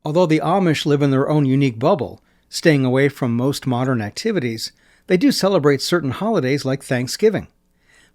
Although the Amish live in their own unique bubble, staying away from most modern activities, they do celebrate certain holidays like Thanksgiving.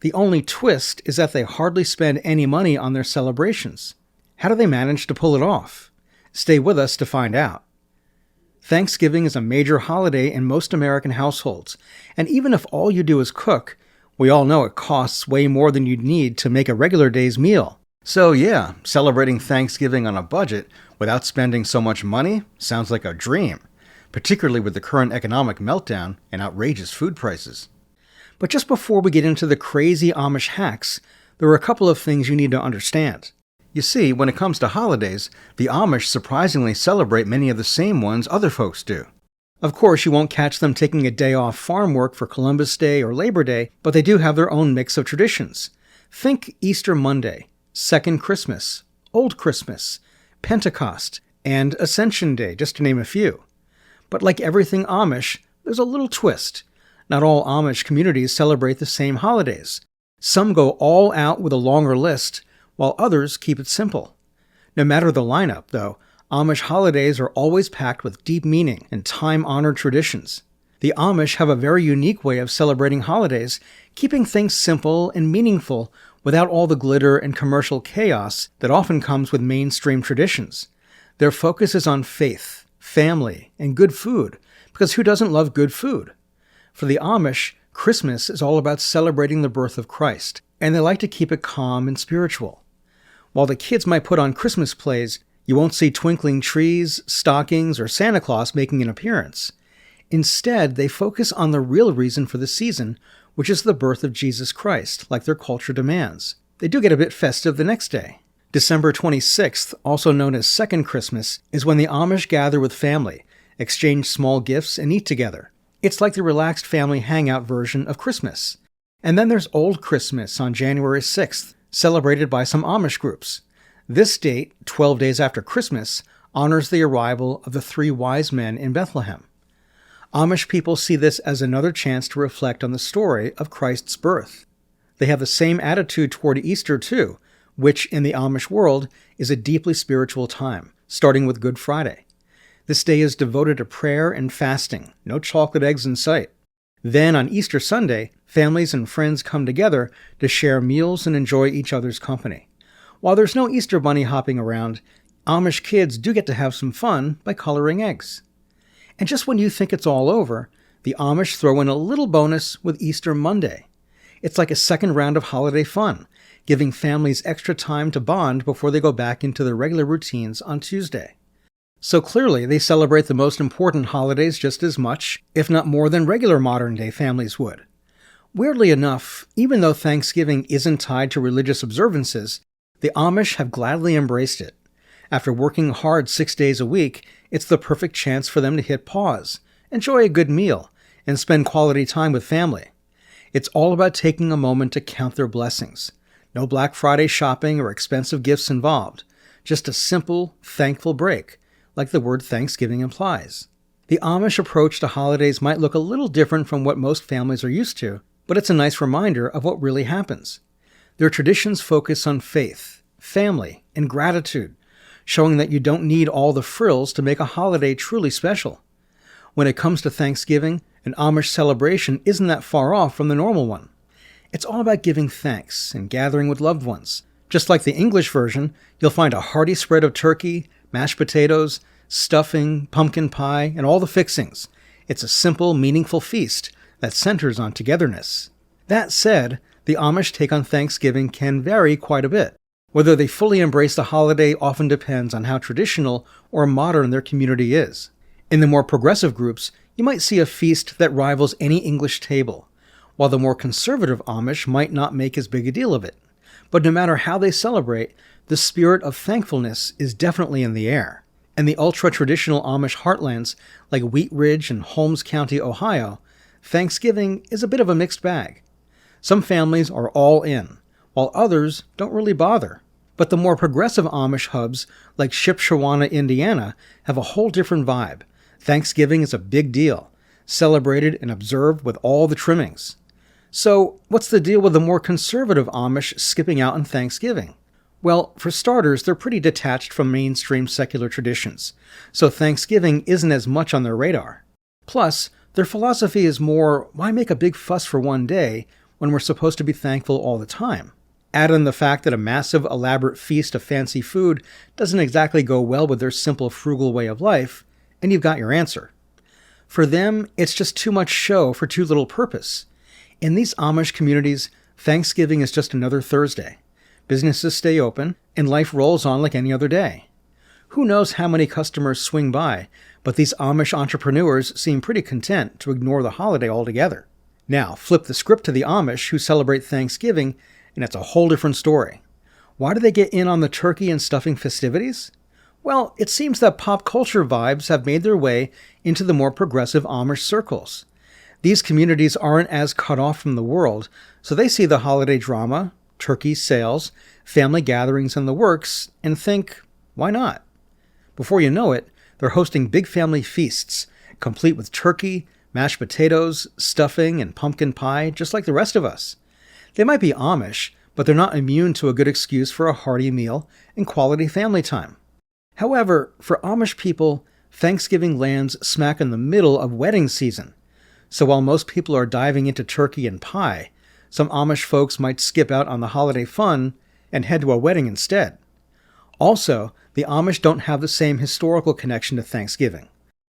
The only twist is that they hardly spend any money on their celebrations. How do they manage to pull it off? Stay with us to find out. Thanksgiving is a major holiday in most American households, and even if all you do is cook, we all know it costs way more than you'd need to make a regular day's meal. So yeah, celebrating Thanksgiving on a budget without spending so much money sounds like a dream, particularly with the current economic meltdown and outrageous food prices. But just before we get into the crazy Amish hacks, there are a couple of things you need to understand. You see, when it comes to holidays, the Amish surprisingly celebrate many of the same ones other folks do. Of course, you won't catch them taking a day off farm work for Columbus Day or Labor Day, but they do have their own mix of traditions. Think Easter Monday, Second Christmas, Old Christmas, Pentecost, and Ascension Day, just to name a few. But like everything Amish, there's a little twist. Not all Amish communities celebrate the same holidays. Some go all out with a longer list, while others keep it simple. No matter the lineup, though, Amish holidays are always packed with deep meaning and time-honored traditions. The Amish have a very unique way of celebrating holidays, keeping things simple and meaningful without all the glitter and commercial chaos that often comes with mainstream traditions. Their focus is on faith, family, and good food, because who doesn't love good food? For the Amish, Christmas is all about celebrating the birth of Christ, and they like to keep it calm and spiritual. While the kids might put on Christmas plays, you won't see twinkling trees, stockings, or Santa Claus making an appearance. Instead, they focus on the real reason for the season, which is the birth of Jesus Christ, like their culture demands. They do get a bit festive the next day. December 26th, also known as Second Christmas, is when the Amish gather with family, exchange small gifts, and eat together. It's like the relaxed family hangout version of Christmas. And then there's Old Christmas on January 6th, celebrated by some Amish groups. This date, 12 days after Christmas, honors the arrival of the 3 wise men in Bethlehem. Amish people see this as another chance to reflect on the story of Christ's birth. They have the same attitude toward Easter, too, which in the Amish world is a deeply spiritual time, starting with Good Friday. This day is devoted to prayer and fasting, no chocolate eggs in sight. Then on Easter Sunday, families and friends come together to share meals and enjoy each other's company. While there's no Easter bunny hopping around, Amish kids do get to have some fun by coloring eggs. And just when you think it's all over, the Amish throw in a little bonus with Easter Monday. It's like a second round of holiday fun, giving families extra time to bond before they go back into their regular routines on Tuesday. So clearly, they celebrate the most important holidays just as much, if not more than regular modern-day families would. Weirdly enough, even though Thanksgiving isn't tied to religious observances, the Amish have gladly embraced it. After working hard 6 days a week, it's the perfect chance for them to hit pause, enjoy a good meal, and spend quality time with family. It's all about taking a moment to count their blessings. No Black Friday shopping or expensive gifts involved. Just a simple, thankful break, like the word Thanksgiving implies. The Amish approach to holidays might look a little different from what most families are used to, but it's a nice reminder of what really happens. Their traditions focus on faith, family, and gratitude, showing that you don't need all the frills to make a holiday truly special. When it comes to Thanksgiving, an Amish celebration isn't that far off from the normal one. It's all about giving thanks and gathering with loved ones. Just like the English version, you'll find a hearty spread of turkey, mashed potatoes, stuffing, pumpkin pie, and all the fixings. It's a simple, meaningful feast that centers on togetherness. That said, the Amish take on Thanksgiving can vary quite a bit. Whether they fully embrace the holiday often depends on how traditional or modern their community is. In the more progressive groups, you might see a feast that rivals any English table, while the more conservative Amish might not make as big a deal of it. But no matter how they celebrate, the spirit of thankfulness is definitely in the air. In the ultra-traditional Amish heartlands like Wheat Ridge and Holmes County, Ohio, Thanksgiving is a bit of a mixed bag. Some families are all in, while others don't really bother. But the more progressive Amish hubs like Shipshewana, Indiana, have a whole different vibe. Thanksgiving is a big deal, celebrated and observed with all the trimmings. So, what's the deal with the more conservative Amish skipping out on Thanksgiving? Well, for starters, they're pretty detached from mainstream secular traditions, so Thanksgiving isn't as much on their radar. Plus, their philosophy is more, why make a big fuss for one day when we're supposed to be thankful all the time? Add in the fact that a massive, elaborate feast of fancy food doesn't exactly go well with their simple, frugal way of life, and you've got your answer. For them, it's just too much show for too little purpose. In these Amish communities, Thanksgiving is just another Thursday. Businesses stay open, and life rolls on like any other day. Who knows how many customers swing by, but these Amish entrepreneurs seem pretty content to ignore the holiday altogether. Now, flip the script to the Amish who celebrate Thanksgiving, and it's a whole different story. Why do they get in on the turkey and stuffing festivities? Well, it seems that pop culture vibes have made their way into the more progressive Amish circles. These communities aren't as cut off from the world, so they see the holiday drama, turkey sales, family gatherings and the works, and think, why not? Before you know it, they're hosting big family feasts, complete with turkey, mashed potatoes, stuffing, and pumpkin pie, just like the rest of us. They might be Amish, but they're not immune to a good excuse for a hearty meal and quality family time. However, for Amish people, Thanksgiving lands smack in the middle of wedding season. So while most people are diving into turkey and pie, some Amish folks might skip out on the holiday fun and head to a wedding instead. Also, the Amish don't have the same historical connection to Thanksgiving.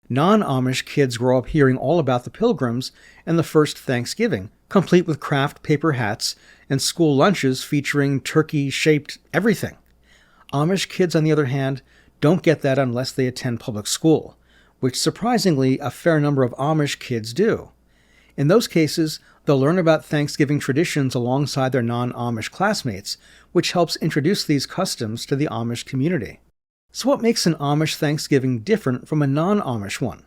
Non-Amish kids grow up hearing all about the Pilgrims and the first Thanksgiving, complete with craft paper hats and school lunches featuring turkey-shaped everything. Amish kids, on the other hand, don't get that unless they attend public school, which surprisingly a fair number of Amish kids do. In those cases, they'll learn about Thanksgiving traditions alongside their non-Amish classmates, which helps introduce these customs to the Amish community. So what makes an Amish Thanksgiving different from a non-Amish one?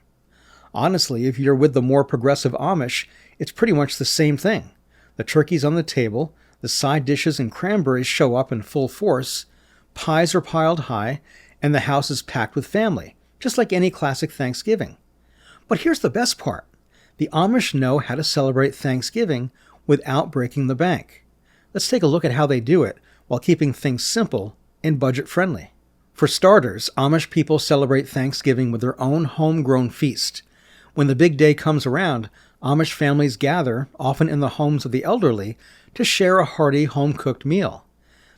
Honestly, if you're with the more progressive Amish, it's pretty much the same thing. The turkey's on the table, the side dishes and cranberries show up in full force, pies are piled high, and the house is packed with family, just like any classic Thanksgiving. But here's the best part. The Amish know how to celebrate Thanksgiving without breaking the bank. Let's take a look at how they do it while keeping things simple and budget-friendly. For starters, Amish people celebrate Thanksgiving with their own homegrown feast. When the big day comes around, Amish families gather, often in the homes of the elderly, to share a hearty home-cooked meal.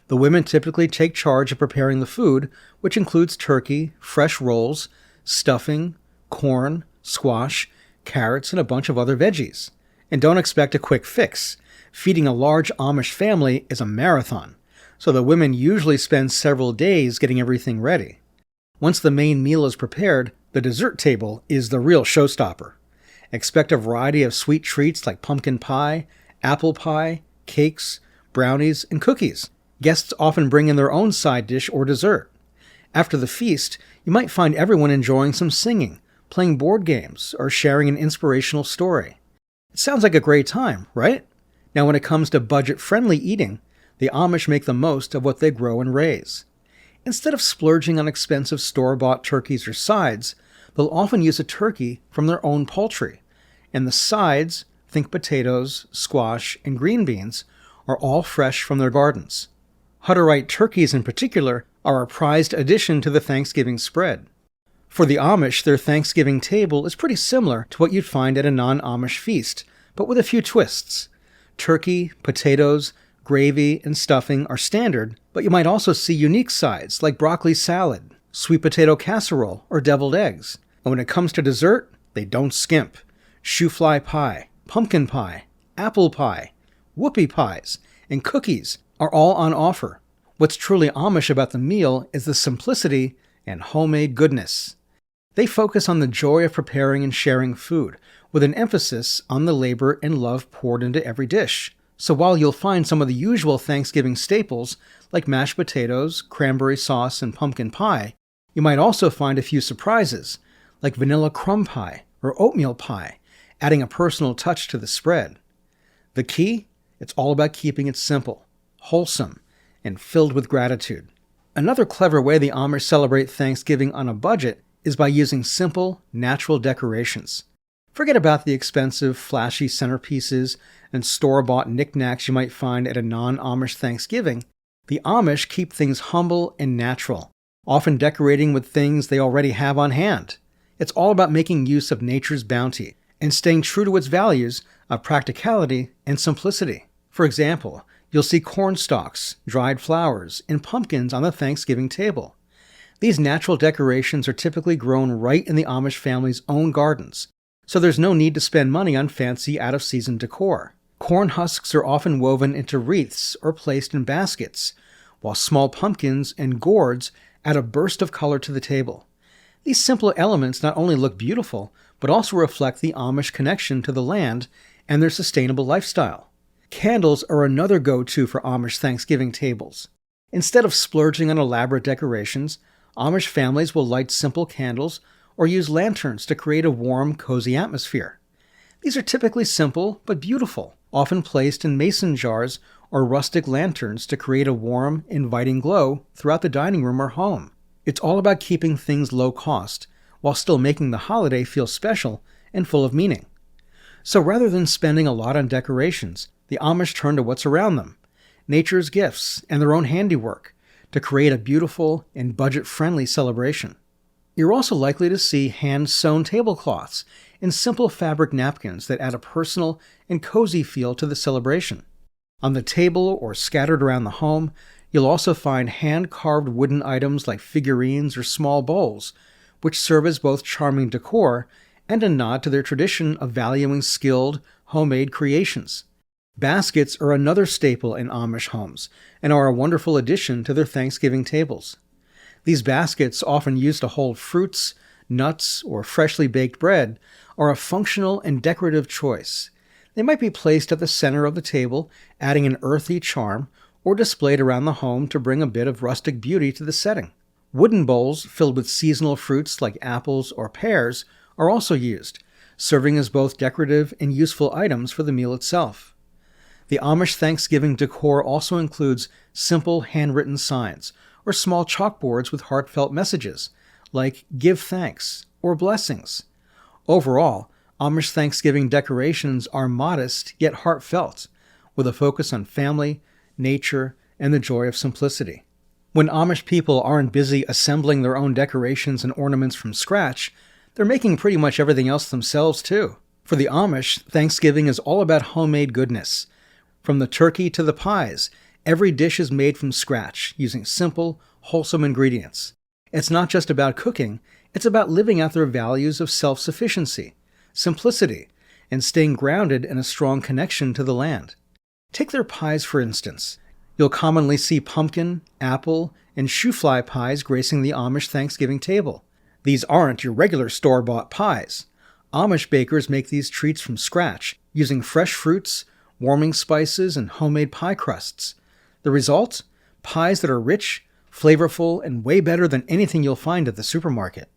The women typically take charge of preparing the food, which includes turkey, fresh rolls, stuffing, corn, squash, carrots, and a bunch of other veggies. And don't expect a quick fix. Feeding a large Amish family is a marathon, so the women usually spend several days getting everything ready. Once the main meal is prepared, the dessert table is the real showstopper. Expect a variety of sweet treats like pumpkin pie, apple pie, cakes, brownies, and cookies. Guests often bring in their own side dish or dessert. After the feast, you might find everyone enjoying some singing, playing board games, or sharing an inspirational story. It sounds like a great time, right? Now, when it comes to budget-friendly eating, the Amish make the most of what they grow and raise. Instead of splurging on expensive store-bought turkeys or sides, they'll often use a turkey from their own poultry. And the sides, think potatoes, squash, and green beans, are all fresh from their gardens. Hutterite turkeys in particular are a prized addition to the Thanksgiving spread. For the Amish, their Thanksgiving table is pretty similar to what you'd find at a non-Amish feast, but with a few twists. Turkey, potatoes, gravy, and stuffing are standard, but you might also see unique sides like broccoli salad, sweet potato casserole, or deviled eggs. And when it comes to dessert, they don't skimp. Shoe-fly pie, pumpkin pie, apple pie, whoopie pies, and cookies are all on offer. What's truly Amish about the meal is the simplicity and homemade goodness. They focus on the joy of preparing and sharing food, with an emphasis on the labor and love poured into every dish. So while you'll find some of the usual Thanksgiving staples, like mashed potatoes, cranberry sauce, and pumpkin pie, you might also find a few surprises, like vanilla crumb pie or oatmeal pie, adding a personal touch to the spread. The key? It's all about keeping it simple, wholesome, and filled with gratitude. Another clever way the Amish celebrate Thanksgiving on a budget is by using simple, natural decorations. Forget about the expensive, flashy centerpieces and store-bought knickknacks you might find at a non-Amish Thanksgiving. The Amish keep things humble and natural, often decorating with things they already have on hand. It's all about making use of nature's bounty and staying true to its values of practicality and simplicity. For example, you'll see corn stalks, dried flowers, and pumpkins on the Thanksgiving table. These natural decorations are typically grown right in the Amish family's own gardens, so there's no need to spend money on fancy out-of-season decor. Corn husks are often woven into wreaths or placed in baskets, while small pumpkins and gourds add a burst of color to the table. These simple elements not only look beautiful, but also reflect the Amish connection to the land and their sustainable lifestyle. Candles are another go-to for Amish Thanksgiving tables. Instead of splurging on elaborate decorations, Amish families will light simple candles or use lanterns to create a warm, cozy atmosphere. These are typically simple but beautiful, often placed in mason jars or rustic lanterns to create a warm, inviting glow throughout the dining room or home. It's all about keeping things low cost, while still making the holiday feel special and full of meaning. So rather than spending a lot on decorations, the Amish turn to what's around them, nature's gifts and their own handiwork, to create a beautiful and budget-friendly celebration. You're also likely to see hand-sewn tablecloths and simple fabric napkins that add a personal and cozy feel to the celebration. On the table or scattered around the home, you'll also find hand-carved wooden items like figurines or small bowls, which serve as both charming decor and a nod to their tradition of valuing skilled, homemade creations. Baskets are another staple in Amish homes and are a wonderful addition to their Thanksgiving tables. These baskets, often used to hold fruits, nuts, or freshly baked bread, are a functional and decorative choice. They might be placed at the center of the table, adding an earthy charm, or displayed around the home to bring a bit of rustic beauty to the setting. Wooden bowls filled with seasonal fruits like apples or pears are also used, serving as both decorative and useful items for the meal itself. The Amish Thanksgiving decor also includes simple handwritten signs or small chalkboards with heartfelt messages like "Give thanks" or "Blessings." Overall, Amish Thanksgiving decorations are modest yet heartfelt, with a focus on family, nature, and the joy of simplicity. When Amish people aren't busy assembling their own decorations and ornaments from scratch, they're making pretty much everything else themselves too. For the Amish, Thanksgiving is all about homemade goodness. From the turkey to the pies, every dish is made from scratch, using simple, wholesome ingredients. It's not just about cooking, it's about living out their values of self-sufficiency, simplicity, and staying grounded in a strong connection to the land. Take their pies, for instance. You'll commonly see pumpkin, apple, and shoe-fly pies gracing the Amish Thanksgiving table. These aren't your regular store-bought pies. Amish bakers make these treats from scratch, using fresh fruits, warming spices, and homemade pie crusts. The result? Pies that are rich, flavorful, and way better than anything you'll find at the supermarket.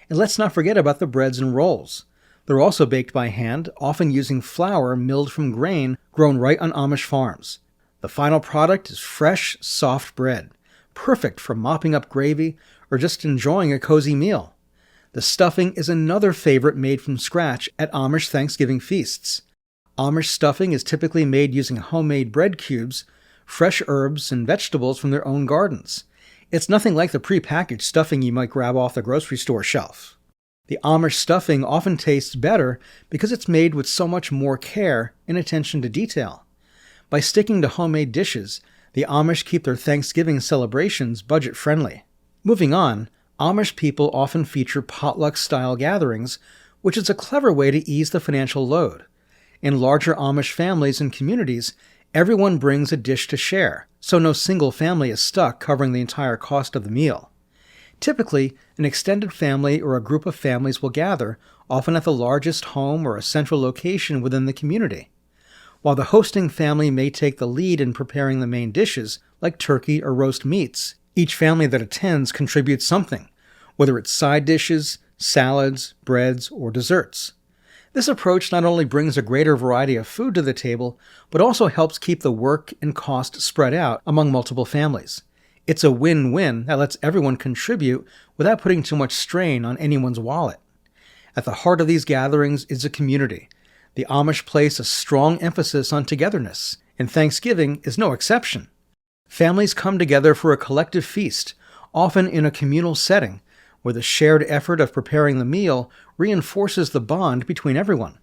And let's not forget about the breads and rolls. They're also baked by hand, often using flour milled from grain grown right on Amish farms. The final product is fresh, soft bread, perfect for mopping up gravy or just enjoying a cozy meal. The stuffing is another favorite made from scratch at Amish Thanksgiving feasts. Amish stuffing is typically made using homemade bread cubes, fresh herbs, and vegetables from their own gardens. It's nothing like the prepackaged stuffing you might grab off the grocery store shelf. The Amish stuffing often tastes better because it's made with so much more care and attention to detail. By sticking to homemade dishes, the Amish keep their Thanksgiving celebrations budget-friendly. Moving on, Amish people often feature potluck-style gatherings, which is a clever way to ease the financial load. In larger Amish families and communities, everyone brings a dish to share, so no single family is stuck covering the entire cost of the meal. Typically, an extended family or a group of families will gather, often at the largest home or a central location within the community. While the hosting family may take the lead in preparing the main dishes, like turkey or roast meats, each family that attends contributes something, whether it's side dishes, salads, breads, or desserts. This approach not only brings a greater variety of food to the table, but also helps keep the work and cost spread out among multiple families. It's a win-win that lets everyone contribute without putting too much strain on anyone's wallet. At the heart of these gatherings is a community. The Amish place a strong emphasis on togetherness, and Thanksgiving is no exception. Families come together for a collective feast, often in a communal setting, where the shared effort of preparing the meal reinforces the bond between everyone.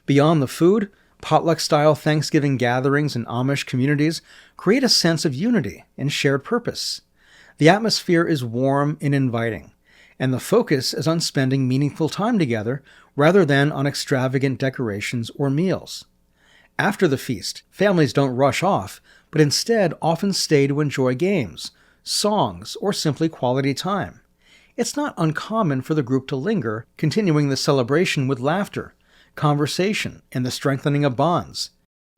Beyond the food, potluck-style Thanksgiving gatherings in Amish communities create a sense of unity and shared purpose. The atmosphere is warm and inviting, and the focus is on spending meaningful time together rather than on extravagant decorations or meals. After the feast, families don't rush off, but instead often stay to enjoy games, songs, or simply quality time. It's not uncommon for the group to linger, continuing the celebration with laughter, conversation, and the strengthening of bonds.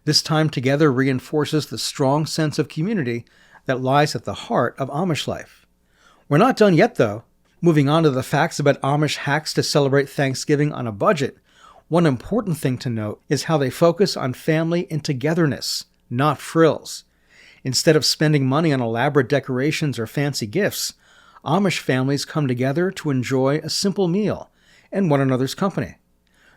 This time together reinforces the strong sense of community that lies at the heart of Amish life. We're not done yet, though. Moving on to the facts about Amish hacks to celebrate Thanksgiving on a budget, one important thing to note is how they focus on family and togetherness, not frills. Instead of spending money on elaborate decorations or fancy gifts, Amish families come together to enjoy a simple meal and one another's company.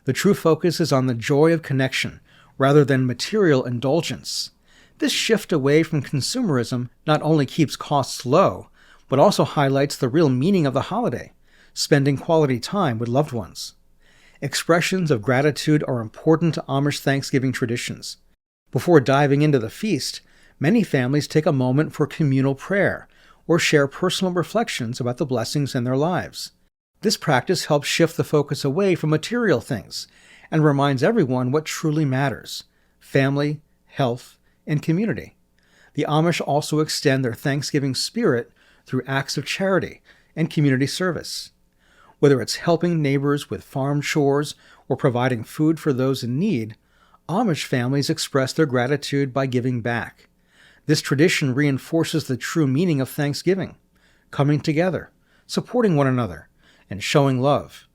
The true focus is on the joy of connection rather than material indulgence. This shift away from consumerism not only keeps costs low, but also highlights the real meaning of the holiday, spending quality time with loved ones. Expressions of gratitude are important to Amish Thanksgiving traditions. Before diving into the feast, many families take a moment for communal prayer or share personal reflections about the blessings in their lives. This practice helps shift the focus away from material things and reminds everyone what truly matters: family, health, and community. The Amish also extend their Thanksgiving spirit through acts of charity and community service. Whether it's helping neighbors with farm chores or providing food for those in need, Amish families express their gratitude by giving back. This tradition reinforces the true meaning of Thanksgiving: coming together, supporting one another, and showing love.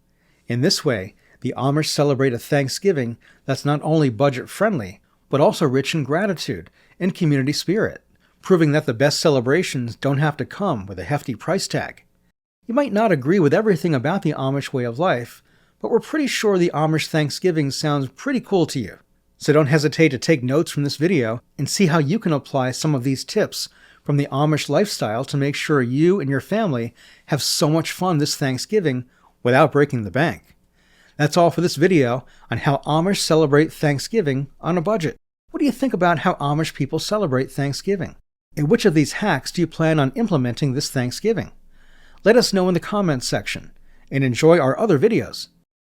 In this way, the Amish celebrate a Thanksgiving that's not only budget-friendly, but also rich in gratitude and community spirit, proving that the best celebrations don't have to come with a hefty price tag. You might not agree with everything about the Amish way of life, but we're pretty sure the Amish Thanksgiving sounds pretty cool to you. So don't hesitate to take notes from this video and see how you can apply some of these tips from the Amish lifestyle to make sure you and your family have so much fun this Thanksgiving without breaking the bank. That's all for this video on how Amish celebrate Thanksgiving on a budget. What do you think about how Amish people celebrate Thanksgiving? And which of these hacks do you plan on implementing this Thanksgiving? Let us know in the comments section, and enjoy our other videos.